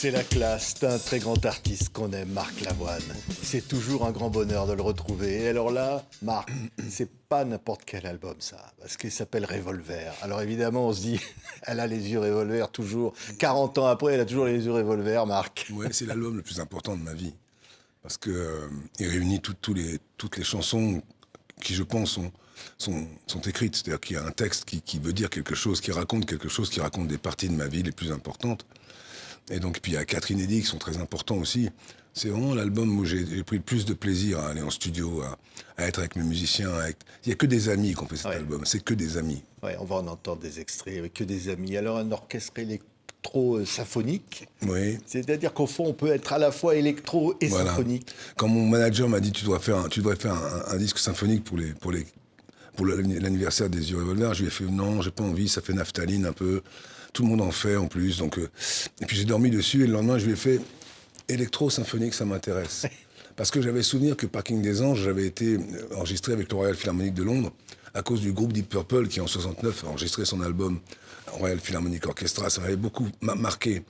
C'est la classe d'un très grand artiste qu'on aime, Marc Lavoine. C'est toujours un grand bonheur de le retrouver. Et alors là, Marc, c'est pas n'importe quel album ça, parce qu'il s'appelle Revolver. Alors évidemment, on se dit, elle a les yeux revolver toujours. 40 ans après, elle a toujours les yeux revolver, Marc. Ouais, c'est l'album le plus important de ma vie. Parce que il réunit toutes les chansons qui, je pense, sont écrites. C'est-à-dire qu'il y a un texte qui veut dire quelque chose, qui raconte quelque chose, qui raconte des parties de ma vie les plus importantes. Et donc, puis il y a 4 inédits qui sont très importants aussi. C'est vraiment l'album où j'ai pris le plus de plaisir à aller en studio, à être avec mes musiciens. Il n'y a que des amis qui ont fait cet album, c'est que des amis. Ouais, on va en entendre des extraits avec que des amis. Alors un orchestre électro-symphonique, Oui. c'est-à-dire qu'au fond, on peut être à la fois électro et symphonique. Quand mon manager m'a dit tu devrais faire un disque symphonique pour l'anniversaire des yeux revolver, je lui ai fait non, j'ai pas envie, ça fait naphtaline un peu. Tout le monde en fait en plus, donc et puis j'ai dormi dessus et le lendemain je lui ai fait électro-symphonique, ça m'intéresse. Parce que j'avais souvenir que Parking des Anges, j'avais été enregistré avec le Royal Philharmonic de Londres à cause du groupe Deep Purple qui en 69 a enregistré son album Royal Philharmonic Orchestra. Ça m'avait beaucoup marqué.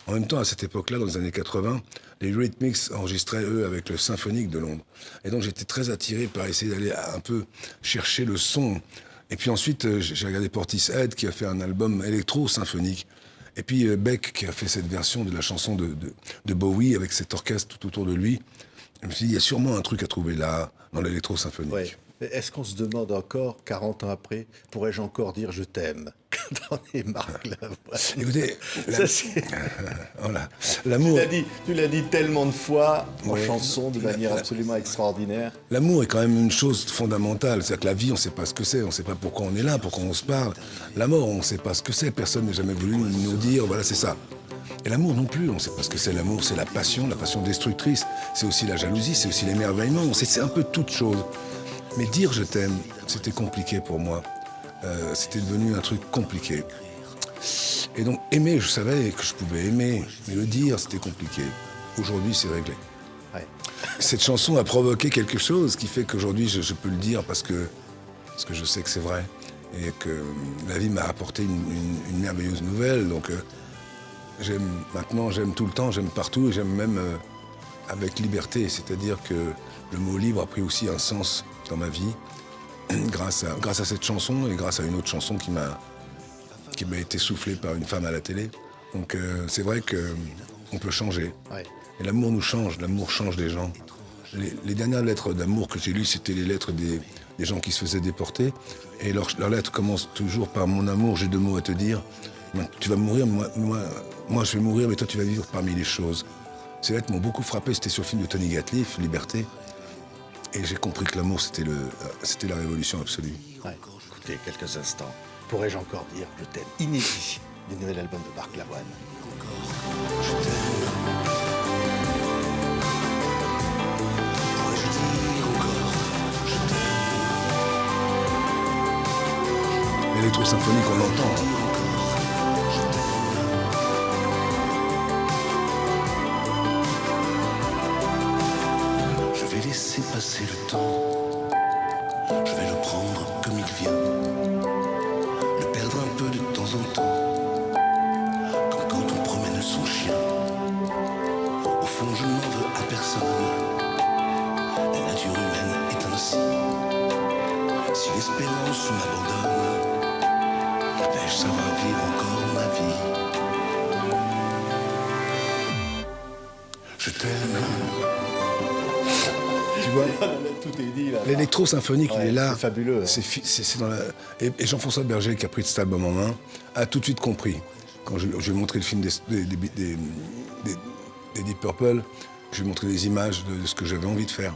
En même temps, à cette époque-là, dans les années 80, les Eurythmics enregistraient, eux, avec le Symphonique de Londres. Et donc j'étais très attiré par essayer d'aller un peu chercher le son. Et puis ensuite, j'ai regardé Portishead qui a fait un album électro-symphonique. Et puis Beck qui a fait cette version de la chanson de Bowie avec cet orchestre tout autour de lui. Je me suis dit, il y a sûrement un truc à trouver là, dans l'électro-symphonique. Ouais. Est-ce qu'on se demande encore, 40 ans après, pourrais-je encore dire je t'aime quand on est Marc Lavoine? Écoutez, voilà. Tu L'amour... l'as dit tellement de fois en Ouais. chanson de manière absolument extraordinaire. L'amour est quand même une chose fondamentale. C'est-à-dire que la vie, on ne sait pas ce que c'est. On ne sait pas pourquoi on est là, pourquoi on se parle. La mort, on ne sait pas ce que c'est. Personne n'a jamais voulu nous dire, voilà, c'est ça. Et l'amour non plus, on ne sait pas ce que c'est. L'amour, c'est la passion destructrice. C'est aussi la jalousie, c'est aussi l'émerveillement. C'est un peu toute chose. Mais dire je t'aime, c'était compliqué pour moi. C'était devenu un truc compliqué. Et donc aimer, je savais que je pouvais aimer, mais le dire, c'était compliqué. Aujourd'hui, c'est réglé. Ouais. Cette chanson a provoqué quelque chose qui fait qu'aujourd'hui, je peux le dire parce que je sais que c'est vrai. Et que la vie m'a apporté une merveilleuse nouvelle. Donc maintenant, j'aime tout le temps, j'aime partout et j'aime même avec liberté. C'est-à-dire que le mot libre a pris aussi un sens dans ma vie grâce à cette chanson et grâce à une autre chanson qui m'a été soufflée par une femme à la télé. Donc c'est vrai qu'on peut changer. Ouais. Et l'amour nous change, l'amour change les gens. Les dernières lettres d'amour que j'ai lues, c'était les lettres des gens qui se faisaient déporter. Et leurs lettres commencent toujours par « Mon amour, j'ai 2 mots à te dire. Tu vas mourir, moi je vais mourir, mais toi tu vas vivre parmi les choses. » Ces lettres m'ont beaucoup frappé, c'était sur le film de Tony Gatliff, Liberté. Et j'ai compris que l'amour, c'était la révolution absolue. Ouais. Écoutez, quelques instants. Pourrais-je encore dire je t'aime? Inédit du nouvel album de Marc Lavoine. L'électro-symphonique, on l'entend. Je vais laisser passer le temps. Je vais le prendre comme il vient. Le perdre un peu de temps en temps. Comme quand on promène son chien. Au fond, je n'en veux à personne. La nature humaine est ainsi. Si l'espérance m'abandonne, vais-je savoir vivre encore ma vie? Je t'aime. Tu vois, Tout est dit là. l'électro-symphonique, Ouais, il est là. c'est fabuleux. C'est dans la... Et Jean-François Berger, qui a pris cet album en main, a tout de suite compris. Quand je lui ai montré le film des Deep Purple, je lui ai montré des images de ce que j'avais envie de faire.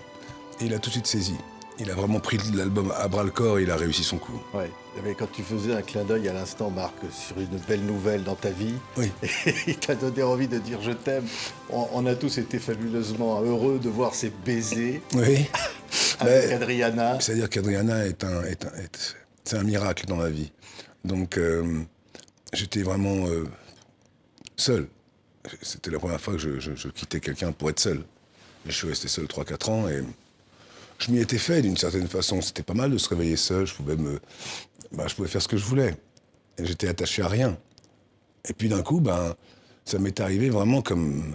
Et il a tout de suite saisi. Il a vraiment pris l'album à bras-le-corps et il a réussi son coup. Ouais. Mais quand tu faisais un clin d'œil à l'instant, Marc, sur une belle nouvelle dans ta vie, Oui. il t'a donné envie de dire je t'aime. On a tous été fabuleusement heureux de voir ces baisers Oui. avec Adriana. C'est-à-dire qu'Adriana c'est un miracle dans ma vie. Donc, j'étais vraiment seul. C'était la première fois que je quittais quelqu'un pour être seul. Et je suis resté seul 3-4 ans et je m'y étais fait d'une certaine façon. C'était pas mal de se réveiller seul. Je pouvais faire ce que je voulais. Et j'étais attaché à rien. Et puis d'un coup, ça m'est arrivé vraiment comme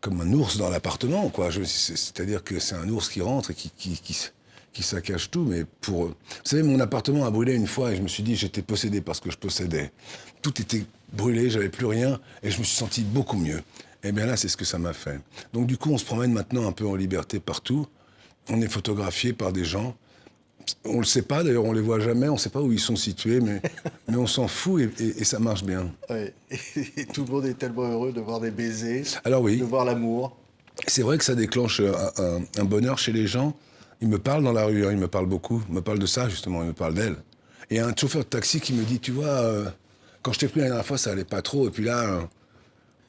un ours dans l'appartement, quoi. C'est-à-dire que c'est un ours qui rentre et qui saccage tout, mais vous savez, mon appartement a brûlé une fois et je me suis dit, j'étais possédé par ce que je possédais. Tout était brûlé, j'avais plus rien et je me suis senti beaucoup mieux. Et bien là, c'est ce que ça m'a fait. Donc du coup, on se promène maintenant un peu en liberté partout. On est photographié par des gens. On le sait pas, d'ailleurs, on les voit jamais, on sait pas où ils sont situés, mais on s'en fout et ça marche bien. Ouais. Et tout le monde est tellement heureux de voir des baisers, Alors oui, de voir l'amour. c'est vrai que ça déclenche un bonheur chez les gens. Ils me parlent dans la rue, hein, ils me parlent beaucoup. Ils me parlent de ça, justement, ils me parlent d'elle. Et un chauffeur de taxi qui me dit, tu vois, quand je t'ai pris la dernière fois, ça allait pas trop. Et puis là,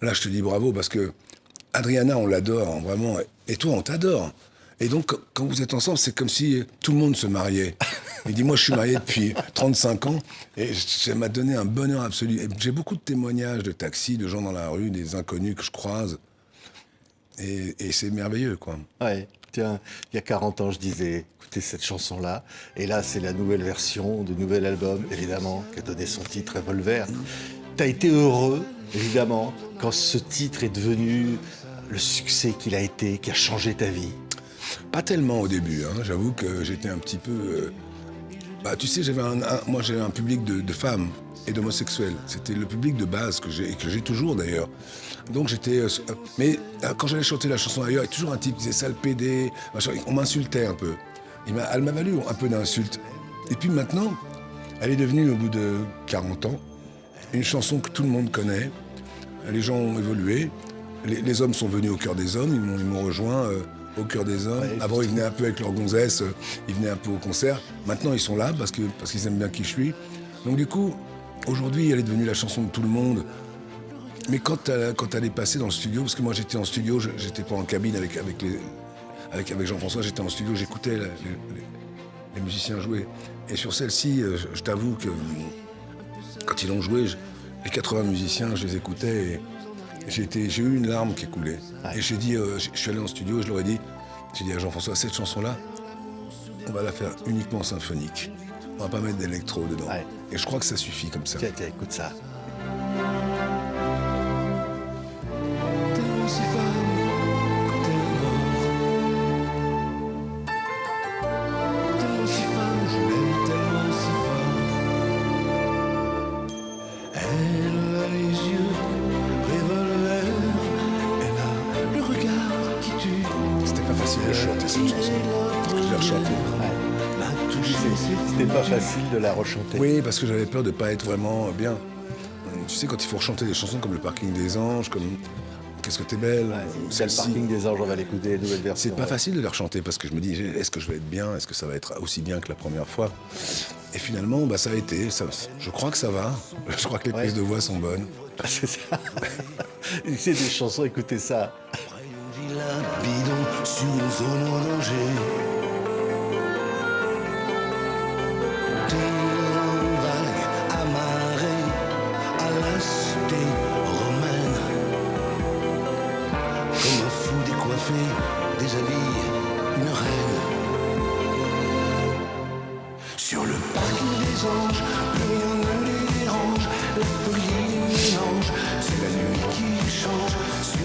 je te dis bravo, parce que Adriana, on l'adore, hein, vraiment. Et toi, on t'adore. Et donc, quand vous êtes ensemble, c'est comme si tout le monde se mariait. Il dit, moi, je suis marié depuis 35 ans, et ça m'a donné un bonheur absolu. Et j'ai beaucoup de témoignages de taxis, de gens dans la rue, des inconnus que je croise. Et c'est merveilleux, quoi. Ouais. Tiens, il y a 40 ans, je disais, écoutez cette chanson-là. Et là, c'est la nouvelle version du nouvel album, évidemment, qui a donné son titre Revolver. T'as été heureux, évidemment, quand ce titre est devenu le succès qu'il a été, qui a changé ta vie. Pas tellement au début, hein. J'avoue que j'étais un petit peu... tu sais, moi j'avais un public de femmes et d'homosexuels. C'était le public de base que j'ai toujours d'ailleurs. Donc j'étais... mais quand j'allais chanter la chanson ailleurs, il y a toujours un type qui disait sale pédé, machin. On m'insultait un peu. Elle m'a valu un peu d'insultes. Et puis maintenant, elle est devenue, au bout de 40 ans, une chanson que tout le monde connaît. Les gens ont évolué. Les hommes sont venus au cœur des hommes, ils m'ont rejoint au cœur des hommes. Ouais, avant, ils venaient un peu avec leurs gonzesses, ils venaient un peu au concert. Maintenant, ils sont là parce qu'ils aiment bien qui je suis. Donc du coup, aujourd'hui, elle est devenue la chanson de tout le monde. Mais quand elle est passée dans le studio, parce que moi j'étais en studio, j'étais pas en cabine avec Jean-François, j'étais en studio, j'écoutais les musiciens jouer. Et sur celle-ci, je t'avoue que quand ils l'ont joué, les 80 musiciens, je les écoutais et j'ai eu une larme qui est coulée. Ouais. Et j'ai dit, je suis allé en studio, je leur ai dit, j'ai dit à Jean-François, cette chanson-là, on va la faire uniquement symphonique. On va pas mettre d'électro dedans. Ouais. Et je crois que ça suffit comme ça. Tiens, écoute ça. C'était pas facile de la rechanter. Oui, parce que j'avais peur de pas être vraiment bien. Tu sais, quand il faut rechanter des chansons comme Le Parking des Anges, comme Qu'est-ce que t'es belle. Ouais, c'est Le Parking des Anges, on va l'écouter, les nouvelles versions. C'est pas facile de les rechanter parce que je me dis, est-ce que je vais être bien? Est-ce que ça va être aussi bien que la première fois? Et finalement, ça a été. Je crois que ça va. Je crois que les prises de voix sont bonnes. C'est ça. C'est des chansons, écoutez ça. Après une villa bidon sur une zone orangée. Déshabille une reine. Sur le parking des anges, plus rien ne les dérange. La folie mélange, c'est la nuit qui change.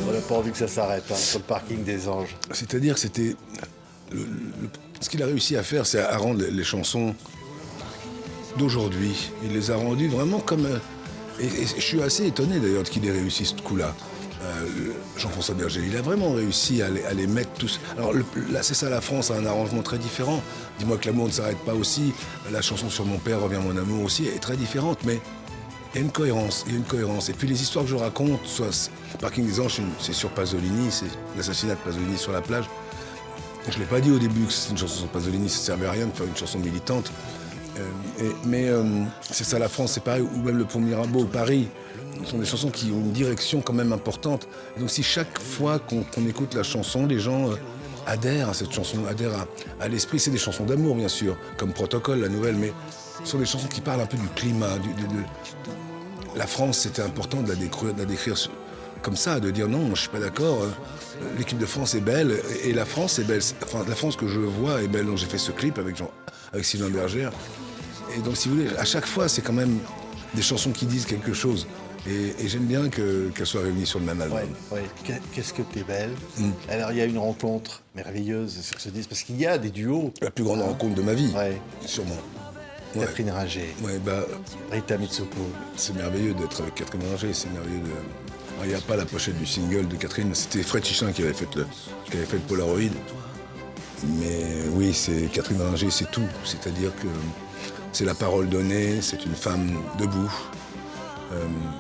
On n'a pas envie que ça s'arrête, hein, sur le parking des anges. C'est-à-dire que c'était... ce qu'il a réussi à faire, c'est à rendre les chansons d'aujourd'hui. Il les a rendues vraiment comme... Et je suis assez étonné d'ailleurs qu'il ait réussi ce coup-là. Jean-François Berger, il a vraiment réussi à les mettre tous. Alors là, c'est ça, la France a un arrangement très différent. Dis-moi que l'amour ne s'arrête pas aussi. La chanson sur mon père, revient mon amour aussi, est très différente, mais il y a une cohérence, Et puis les histoires que je raconte, soit Parking des Anges, c'est sur Pasolini, c'est l'assassinat de Pasolini sur la plage. Je ne l'ai pas dit au début que c'était une chanson sur Pasolini, ça ne servait à rien de faire une chanson militante. Mais c'est ça, la France, c'est pareil, ou même Le Pont Mirabeau, Paris. Ce sont des chansons qui ont une direction quand même importante. Et donc si chaque fois qu'on écoute la chanson, les gens adhèrent à cette chanson, adhèrent à l'esprit, c'est des chansons d'amour bien sûr, comme Protocole, la nouvelle, mais ce sont des chansons qui parlent un peu du climat. La France, c'était important de la décrire comme ça, de dire non, je ne suis pas d'accord, l'équipe de France est belle, et la France est belle. Enfin, la France que je vois est belle, donc j'ai fait ce clip avec Sylvain Berger. Et donc si vous voulez, à chaque fois, c'est quand même des chansons qui disent quelque chose. Et j'aime bien qu'elle soit réunie sur le même album. Ouais. Qu'est-ce que t'es belle. Alors, il y a une rencontre merveilleuse sur ce disque, parce qu'il y a des duos. La plus grande rencontre de ma vie, sûrement. Ouais. Catherine Ringer, Rita Mitsouko. C'est merveilleux d'être avec Catherine Ringer, c'est merveilleux de... Il n'y a pas la pochette du single de Catherine, c'était Fred Chichin qui avait fait le Polaroid. Mais oui, c'est Catherine Ringer, c'est tout. C'est-à-dire que c'est la parole donnée, c'est une femme debout.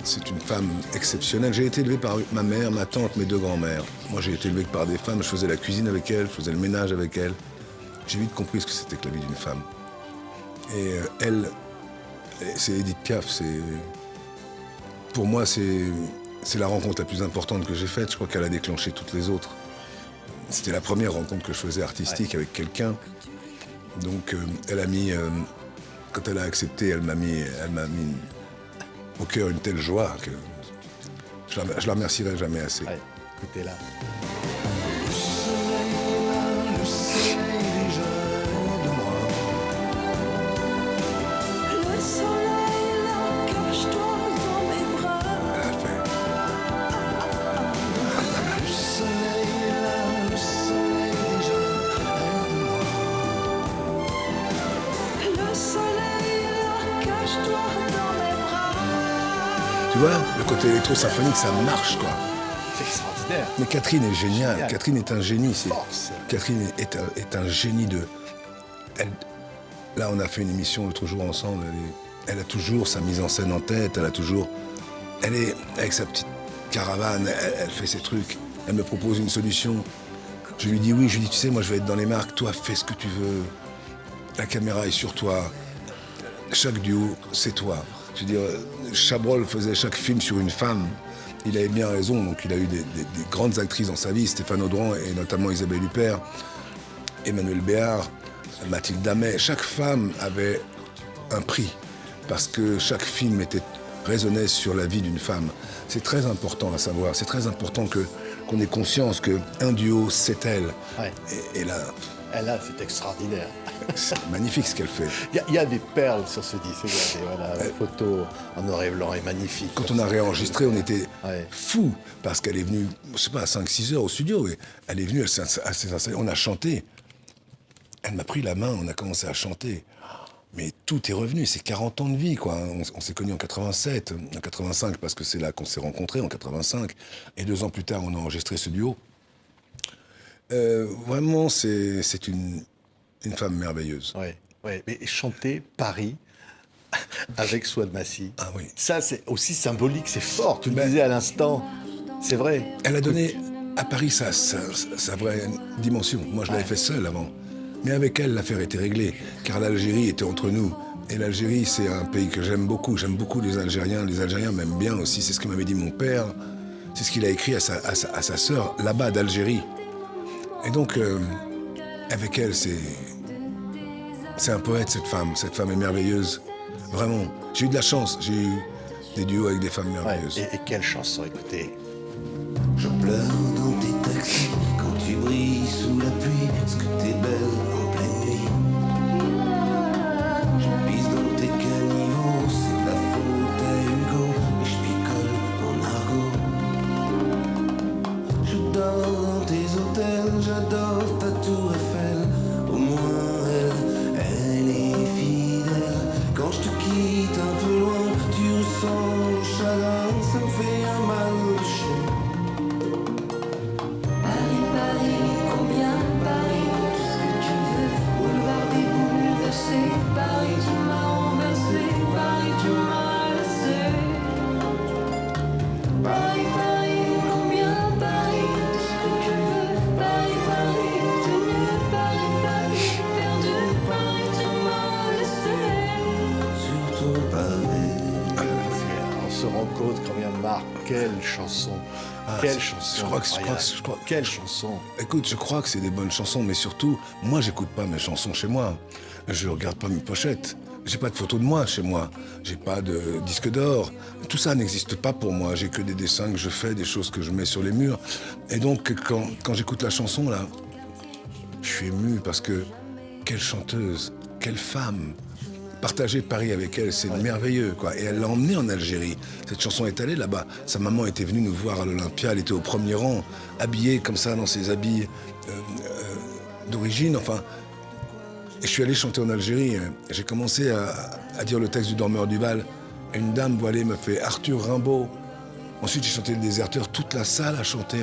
C'est une femme exceptionnelle. J'ai été élevé par ma mère, ma tante, mes deux grands-mères. Moi, j'ai été élevé par des femmes. Je faisais la cuisine avec elles, je faisais le ménage avec elles. J'ai vite compris ce que c'était que la vie d'une femme. Et elle, c'est Edith Piaf. Pour moi, c'est la rencontre la plus importante que j'ai faite. Je crois qu'elle a déclenché toutes les autres. C'était la première rencontre que je faisais artistique avec quelqu'un. Donc, elle a mis... quand elle a accepté, elle m'a mis au cœur une telle joie que je la remercierai jamais assez. Ouais, écoutez-la. Le soleil déjà de moi. Le soleil là, cache-toi dans mes bras. Elle a fait. Le soleil déjà de moi. Le soleil là, cache-toi dans mes bras. Tu vois, le côté électro-symphonique, ça marche, quoi. C'est extraordinaire. Mais Catherine est géniale. Génial. Catherine est un génie. Force. Catherine est un génie de... Là, on a fait une émission l'autre jour ensemble. Elle a toujours sa mise en scène en tête. Elle est avec sa petite caravane. Elle fait ses trucs. Elle me propose une solution. Je lui dis oui. Je lui dis, tu sais, moi, je vais être dans les marques. Toi, fais ce que tu veux. La caméra est sur toi. Chaque duo, c'est toi. Je veux dire, Chabrol faisait chaque film sur une femme. Il avait bien raison, donc il a eu des grandes actrices dans sa vie, Stéphane Audran et notamment Isabelle Huppert, Emmanuel Béard, Mathilde Amet. Chaque femme avait un prix, parce que chaque film résonnait sur la vie d'une femme. C'est très important à savoir, c'est très important qu'on ait conscience qu'un duo, c'est elle. Ouais. Et là, Là, c'est extraordinaire. c'est magnifique ce qu'elle fait. Il y a des perles sur ce disque. Regardez, voilà, la photo en noir et blanc est magnifique. Quand on a réenregistré, on était Ouais. fous, parce qu'elle est venue, je sais pas, à 5-6 heures au studio. Et elle est venue, elle s'est installée, on a chanté. Elle m'a pris la main, on a commencé à chanter. Mais tout est revenu, c'est 40 ans de vie, quoi. On s'est connus en 87, en 85, parce que c'est là qu'on s'est rencontrés, en 85. Et 2 ans plus tard, on a enregistré ce duo. Vraiment, c'est une femme merveilleuse. Ouais. Mais chanter Paris avec Souad Massi. Ah oui. Ça, c'est aussi symbolique, c'est fort. Tu le Ben- disais à l'instant. C'est vrai. Elle a donné à Paris sa vraie dimension. Moi, je l'avais fait seul avant. Mais avec elle, l'affaire était réglée, car l'Algérie était entre nous. Et l'Algérie, c'est un pays que j'aime beaucoup. J'aime beaucoup les Algériens. Les Algériens m'aiment bien aussi. C'est ce que m'avait dit mon père. C'est ce qu'il a écrit à sa sœur, là-bas d'Algérie. Et donc, avec elle, c'est un poète, cette femme. Cette femme est merveilleuse. Vraiment. J'ai eu de la chance. J'ai eu des duos avec des femmes Ouais. merveilleuses. Et quelle chanson, écoutez. Je pleure dans tes taxis quand tu brilles sous la pluie, parce que t'es belle en pleine nuit. Je pisse dans tes caniveaux, c'est la faute à Hugo, et je picole en argot. Je dors dans tes hôtels, j'adore ta tour Eiffel. Au moins elle est fidèle. Quand je te quitte un peu loin, tu ressens le chagrin, ça me fait un mal de chien. Paris, Paris, combien Paris, tout ce que tu veux. Boulevard des bouleversés, Paris, tu m'as renversé, Paris, tu m'as laissé. Paris, Paris, combien Paris, tout ce que tu veux. Paris, Paris, tu mieux, Paris, Paris, perdu, Paris, tu m'as laissé. Sur ton pavé. On se rend compte combien Marc, quelle chanson. Quelle chanson. je crois que- incroyable. je crois- Quelle chanson. Écoute, je crois que c'est des bonnes chansons, mais surtout, moi, j'écoute pas mes chansons chez moi. Je regarde pas mes pochettes. J'ai pas de photos de moi chez moi. J'ai pas de disque d'or. Tout ça n'existe pas pour moi. J'ai que des dessins que je fais, des choses que je mets sur les murs. Et donc, quand j'écoute la chanson, là, je suis ému parce que quelle chanteuse, quelle femme, partager Paris avec elle, c'est merveilleux, quoi. Et elle l'a emmenée en Algérie. Cette chanson est allée là-bas. Sa maman était venue nous voir à l'Olympia, elle était au premier rang, habillée comme ça dans ses habits d'origine, enfin. Et je suis allé chanter en Algérie. J'ai commencé à dire le texte du Dormeur du Val. Et une dame voilée me fait Arthur Rimbaud. Ensuite, j'ai chanté Le Déserteur. Toute la salle a chanté.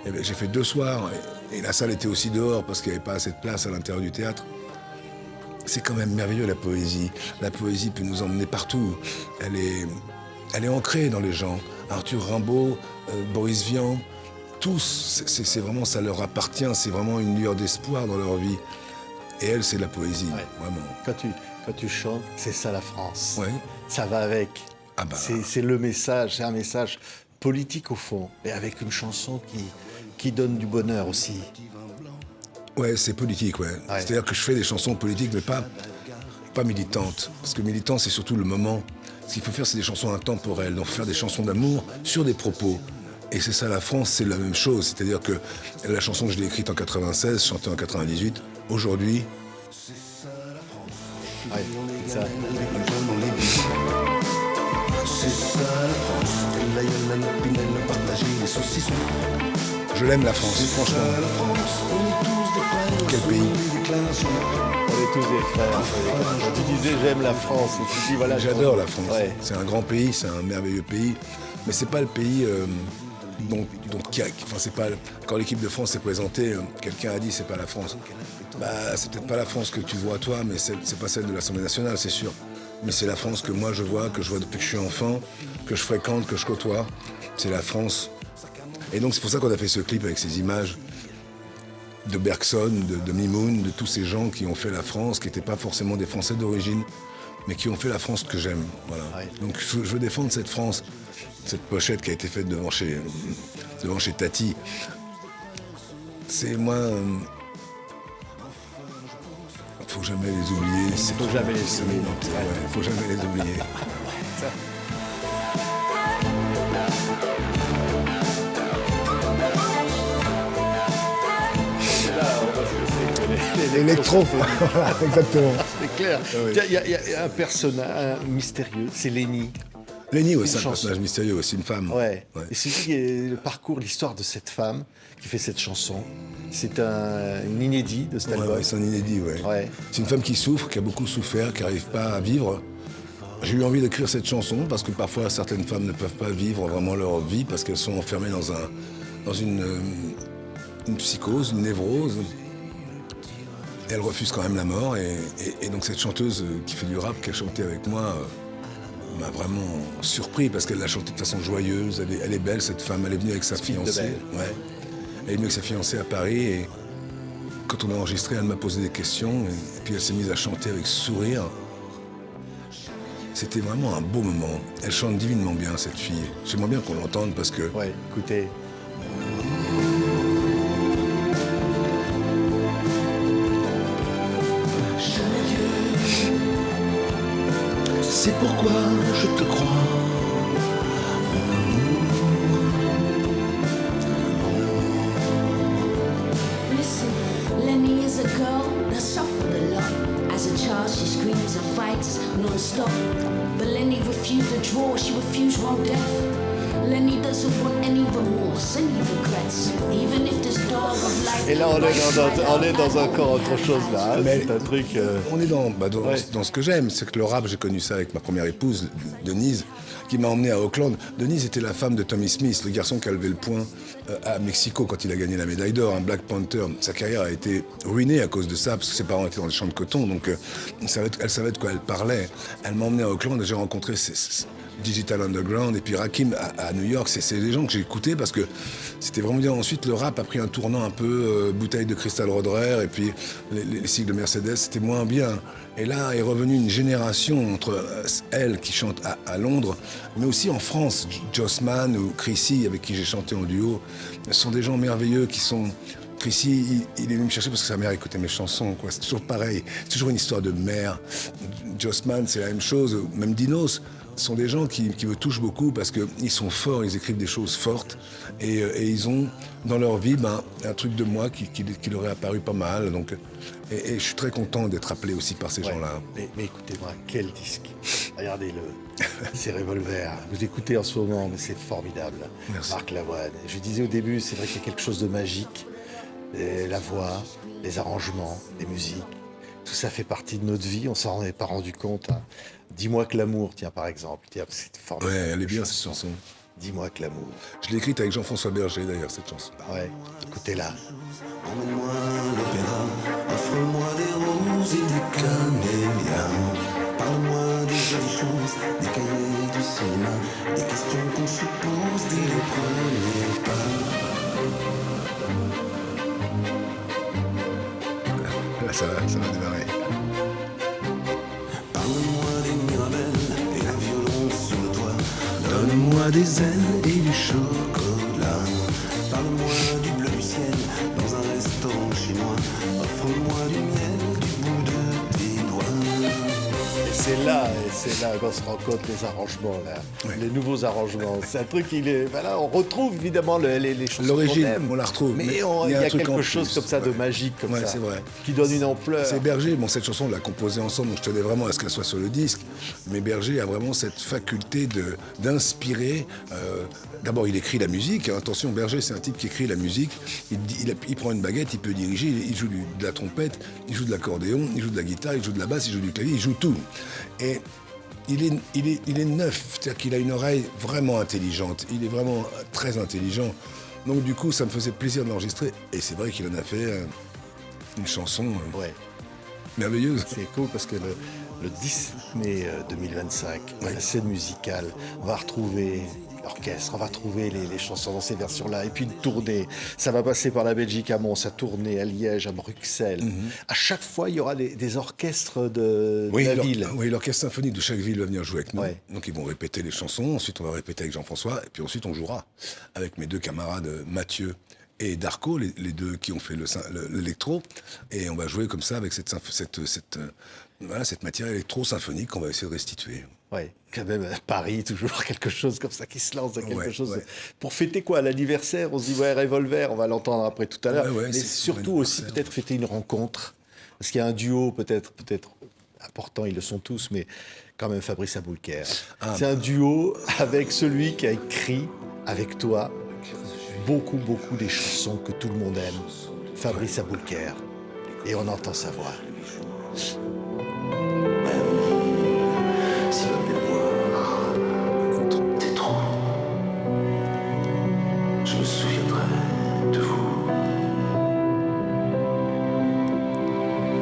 Et j'ai fait 2 soirs. Et la salle était aussi dehors parce qu'il n'y avait pas assez de place à l'intérieur du théâtre. C'est quand même merveilleux, la poésie. La poésie peut nous emmener partout. Elle est ancrée dans les gens. Arthur Rimbaud, Boris Vian, tous, c'est vraiment, ça leur appartient. C'est vraiment une lueur d'espoir dans leur vie. Et elle, c'est de la poésie, vraiment. Quand tu chantes, c'est ça la France. Ouais. Ça va avec. Ah bah. C'est le message, c'est un message politique au fond, mais avec une chanson qui donne du bonheur aussi. Ouais, c'est politique, ouais. C'est-à-dire que je fais des chansons politiques, mais pas militantes. Parce que militant, c'est surtout le moment. Ce qu'il faut faire, c'est des chansons intemporelles. Donc, faire des chansons d'amour sur des propos. Et c'est ça, la France, c'est la même chose. C'est-à-dire que la chanson que je l'ai écrite en 96, chantée en 98, aujourd'hui... Ouais, c'est ça. C'est ça la France, la Yolande Pinel, partager les saucissons. Je l'aime, la France, franchement. La France, on est tous des frères. Quel pays. Les déclarations. On est tous des frères. Quand tu disais j'aime la France, et tu dis voilà. J'adore la France. Ouais. C'est un grand pays, c'est un merveilleux pays. Mais c'est pas le pays enfin, c'est pas... Quand l'équipe de France s'est présentée, quelqu'un a dit c'est pas la France. Bah, c'est peut-être pas la France que tu vois toi, mais c'est pas celle de l'Assemblée nationale, c'est sûr. Mais c'est la France que moi je vois depuis que je suis enfant, que je fréquente, que je côtoie. C'est la France. Et donc c'est pour ça qu'on a fait ce clip avec ces images de Bergson, de Mimoun, de tous ces gens qui ont fait la France, qui n'étaient pas forcément des Français d'origine, mais qui ont fait la France que j'aime. Voilà. Ouais. Donc je veux défendre cette France, cette pochette qui a été faite devant chez Tati. C'est moi... faut jamais les oublier. Faut jamais les oublier. Ouais, faut jamais les oublier. L'électro, voilà, exactement. C'est clair. Il y a un personnage mystérieux, c'est Lénie. Lénie, oui, Une c'est un chanson. personnage mystérieux, c'est une femme. Ouais. Ouais. Et c'est lui qui est le parcours, l'histoire de cette femme qui fait cette chanson. C'est une inédit de cet Ouais, album. ouais, c'est un inédit, ouais. Ouais. C'est une femme qui souffre, qui a beaucoup souffert, qui n'arrive pas à vivre. J'ai eu envie d'écrire cette chanson parce que parfois certaines femmes ne peuvent pas vivre vraiment leur vie parce qu'elles sont enfermées dans une psychose, une névrose. Et elles refusent quand même la mort. Et donc cette chanteuse qui fait du rap, qui a chanté avec moi, m'a vraiment surpris parce qu'elle l'a chanté de façon joyeuse. Elle est belle, cette femme. Elle est venue avec sa fiancée. Ouais. Elle est venue avec sa fiancée à Paris et quand on a enregistré, elle m'a posé des questions et puis elle s'est mise à chanter avec sourire. C'était vraiment un beau moment. Elle chante divinement bien, cette fille. J'aimerais bien qu'on l'entende parce que... Ouais, écoutez. C'est pourquoi je te crois. Listen, Lenny is a girl that suffered a lot. As a child, she screams and fights non-stop. But Lenny refused to draw, she refused raw death. Lenny doesn't want any remorse, any regrets. Even if this dog of life... Et là, on est dans encore autre chose, là. Hein. Mais- C'est un truc... On est dans Ouais. ce que j'aime, c'est que le rap, j'ai connu ça avec ma première épouse, Denise, qui m'a emmené à Auckland. Denise était la femme de Tommy Smith, le garçon qui a levé le poing à Mexico quand il a gagné la médaille d'or, un Black Panther. Sa carrière a été ruinée à cause de ça, parce que ses parents étaient dans les champs de coton, donc elle savait de quoi elle parlait. Elle m'a emmené à Auckland et j'ai rencontré Digital Underground et puis Rakim à New York. C'est des gens que j'ai écoutés parce que c'était vraiment bien. Ensuite, le rap a pris un tournant un peu bouteille de Crystal Roderer et puis les cycles de Mercedes, c'était moins bien. Et là est revenue une génération entre elle qui chante à Londres, mais aussi en France. Jossman ou Chrissy, avec qui j'ai chanté en duo, sont des gens merveilleux qui sont... Chrissy, il est venu me chercher parce que sa mère écoutait mes chansons, quoi. C'est toujours pareil, c'est toujours une histoire de mère. Jossman, c'est la même chose, même Dinos. sont des gens qui me touchent beaucoup parce qu'ils sont forts, ils écrivent des choses fortes et ils ont dans leur vie un truc de moi qui leur est apparu pas mal. Donc, et je suis très content d'être appelé aussi par ces gens-là. Mais écoutez-moi, quel disque. Regardez-le. C'est Revolver. Vous écoutez en ce moment, mais c'est formidable. Merci. Marc Lavoine. Je disais au début, c'est vrai qu'il y a quelque chose de magique. Et la voix, les arrangements, les musiques. Tout ça fait partie de notre vie, on s'en est pas rendu compte. Hein. Dis-moi que l'amour, tiens, par exemple. Tiens, c'est formidable. Ouais, elle est bien cette chanson. Dis-moi que l'amour. Je l'ai écrite avec Jean-François Berger d'ailleurs, cette chanson. Ouais, écoutez-la. Emmène-moi à l'opéra, offre-moi des roses et des camélias. Parle-moi des jolies choses, des cahiers du cinéma, des questions qu'on se pose dès les premiers pas. Là, ça va démarrer. Parle-moi des mirabelles et un violon sur le toit. Donne-moi des ailes et du chocolat. Parle-moi du bleu du ciel dans un restaurant chinois. Offre-moi du miel du bout de tes doigts. Et c'est là qu'on se rend compte les arrangements, là. Ouais. Les nouveaux arrangements. C'est un truc voilà, on retrouve évidemment les chansons L'origine, qu'on aime. on la retrouve. Mais mais il y a un truc quelque en chose plus. comme ça de Ouais. magique, comme Ouais, ça. c'est vrai. Qui donne une ampleur. C'est Berger, bon cette chanson on l'a composée ensemble, donc je tenais vraiment à ce qu'elle soit sur le disque, mais Berger a vraiment cette faculté d'inspirer, d'abord il écrit la musique, hein. Attention Berger c'est un type qui écrit la musique, il prend une baguette, il peut diriger, il joue de la trompette, il joue de l'accordéon, il joue de la guitare, il joue de la basse, il joue du clavier, il joue tout. Et il est neuf, c'est-à-dire qu'il a une oreille vraiment intelligente, il est vraiment très intelligent, donc du coup ça me faisait plaisir de l'enregistrer, et c'est vrai qu'il en a fait une chanson Ouais. merveilleuse. C'est cool parce que le 10 mai 2025, à la scène musicale, on va retrouver l'orchestre, on va retrouver les chansons dans ces versions-là, et puis une tournée. Ça va passer par la Belgique à Mons, à tourner à Liège, à Bruxelles. À chaque fois, il y aura des orchestres de la ville. Oui, l'orchestre symphonique de chaque ville va venir jouer avec nous. Ouais. Donc ils vont répéter les chansons, ensuite on va répéter avec Jean-François, et puis ensuite on jouera avec mes deux camarades Mathieu et Darko, les deux qui ont fait l'électro, et on va jouer comme ça avec cette matière électro-symphonique qu'on va essayer de restituer. Ouais, quand même, à Paris, toujours quelque chose comme ça qui se lance dans quelque Ouais, chose. ouais. Pour fêter quoi? L'anniversaire? On se dit, ouais, Revolver, on va l'entendre après tout à l'heure. Ouais, Mais c'est surtout mon aussi, anniversaire. peut-être fêter une rencontre. Parce qu'il y a un duo, peut-être important, ils le sont tous, mais quand même Fabrice Aboulker. C'est un duo avec celui qui a écrit, avec toi, beaucoup des chansons que tout le monde aime. Fabrice Aboulker. Et on entend sa voix. Si ma mémoire est trop, je me souviendrai de vous.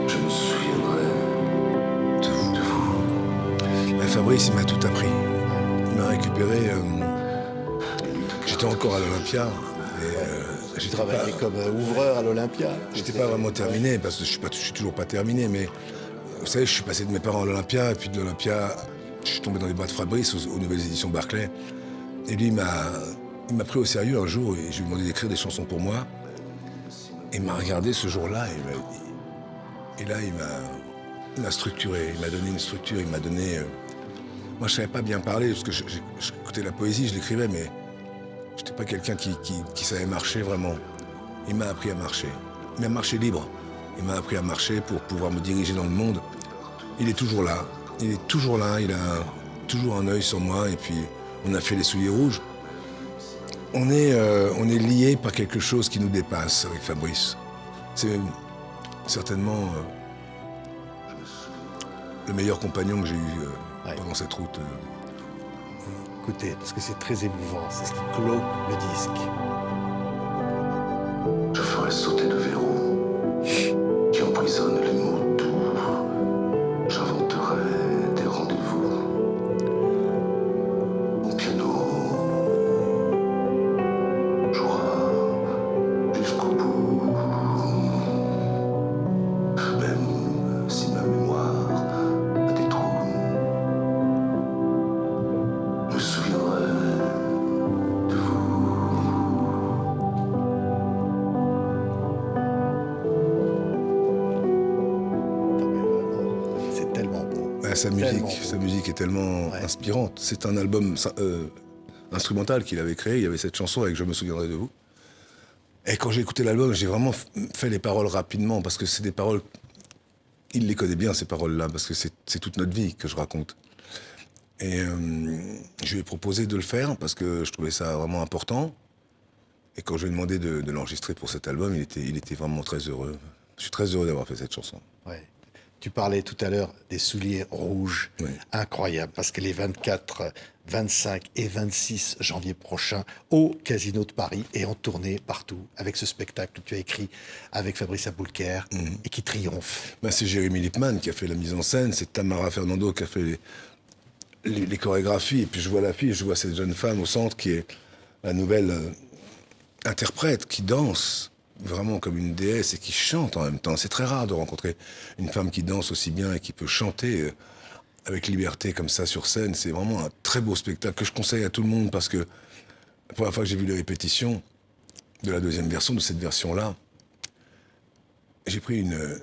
Je me souviendrai de vous. Ben, Fabrice, il m'a tout appris. Il m'a récupéré. J'étais encore à l'Olympia. Et, Tu travaillais comme ouvreur à l'Olympia. j'étais pas vraiment terminé, parce que je suis toujours pas terminé, mais vous savez, je suis passé de mes parents à l'Olympia, et puis de l'Olympia, je suis tombé dans les bras de Fabrice aux nouvelles éditions Barclay. Et lui, il m'a pris au sérieux un jour, et je lui ai demandé d'écrire des chansons pour moi. Et il m'a regardé ce jour-là, et là, il m'a structuré, il m'a donné une structure, il m'a donné... moi, je savais pas bien parler, parce que j'écoutais la poésie, je l'écrivais, mais j'étais pas quelqu'un qui savait marcher vraiment. Il m'a appris à marcher. Mais à marcher libre. Il m'a appris à marcher pour pouvoir me diriger dans le monde. Il est toujours là. Il est toujours là. Il a toujours un œil sur moi. Et puis, on a fait les souliers rouges. On est liés par quelque chose qui nous dépasse avec Fabrice. C'est certainement le meilleur compagnon que j'ai eu pendant cette route. Écoutez, parce que c'est très émouvant, c'est ce qui clôt le disque. Je ferai sauter le verrou qui emprisonne les mots doux. J'inventerai des rendez-vous. Mon piano jouera jusqu'au bout. Même si ma mémoire a des trous, je me souviendrai de vous. sa Tellement musique est tellement Ouais. inspirante. C'est un album instrumental qu'il avait créé. Il y avait cette chanson avec Je me souviendrai de vous. Et quand j'ai écouté l'album, j'ai vraiment fait les paroles rapidement parce que c'est des paroles. Il les connaît bien, ces paroles-là, parce que c'est toute notre vie que je raconte. Et je lui ai proposé de le faire parce que je trouvais ça vraiment important. Et quand je lui ai demandé de l'enregistrer pour cet album, il était vraiment très heureux. Je suis très heureux d'avoir fait cette chanson. Ouais. Tu parlais tout à l'heure des souliers rouges. Oui. Incroyable, parce que les 24, 25 et 26 janvier prochains, au Casino de Paris et en tournée partout, avec ce spectacle que tu as écrit avec Fabrice Aboulker et qui triomphe. Ben, c'est Jérémy Lippmann qui a fait la mise en scène, c'est Tamara Fernando qui a fait les chorégraphies. Et puis je vois l'affiche, je vois cette jeune femme au centre qui est la nouvelle interprète, qui danse vraiment comme une déesse et qui chante en même temps. C'est très rare de rencontrer une femme qui danse aussi bien et qui peut chanter avec liberté comme ça sur scène. C'est vraiment un très beau spectacle que je conseille à tout le monde parce que la première fois que j'ai vu les répétitions de la deuxième version, de cette version-là, j'ai pris une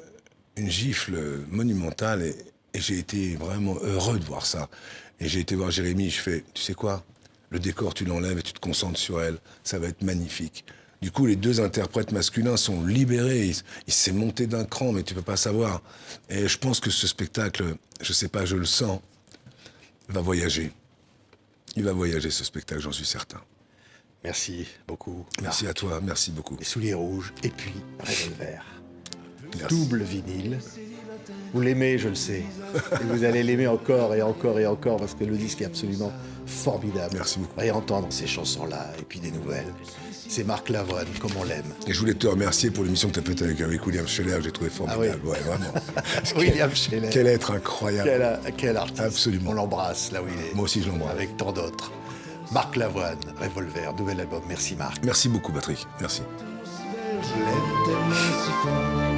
gifle monumentale et j'ai été vraiment heureux de voir ça. Et j'ai été voir Jérémy, je fais, tu sais quoi, le décor, tu l'enlèves et tu te concentres sur elle, ça va être magnifique. Du coup, les deux interprètes masculins sont libérés, il s'est monté d'un cran, mais tu peux pas savoir. Et je pense que ce spectacle, je sais pas, je le sens, va voyager. Il va voyager ce spectacle, j'en suis certain. Merci beaucoup. Merci à toi, merci beaucoup. Les souliers rouges et puis Revolver. Merci. Double vinyle. Vous l'aimez, je le sais. Et vous allez l'aimer encore et encore et encore parce que le disque est absolument formidable. Merci beaucoup. Et entendre ces chansons-là et puis des nouvelles. C'est Marc Lavoine, comme on l'aime. Et je voulais te remercier pour l'émission que tu as faite avec William Scheller, que j'ai trouvé formidable. Ah oui. Ouais, vraiment. William Scheller. Quel être incroyable. Quel artiste. Absolument. On l'embrasse là où il est. Moi aussi, je l'embrasse. Avec tant d'autres. Marc Lavoine, Revolver, nouvel album. Merci Marc. Merci beaucoup, Patrick. Merci. Je l'aime tellement si fort.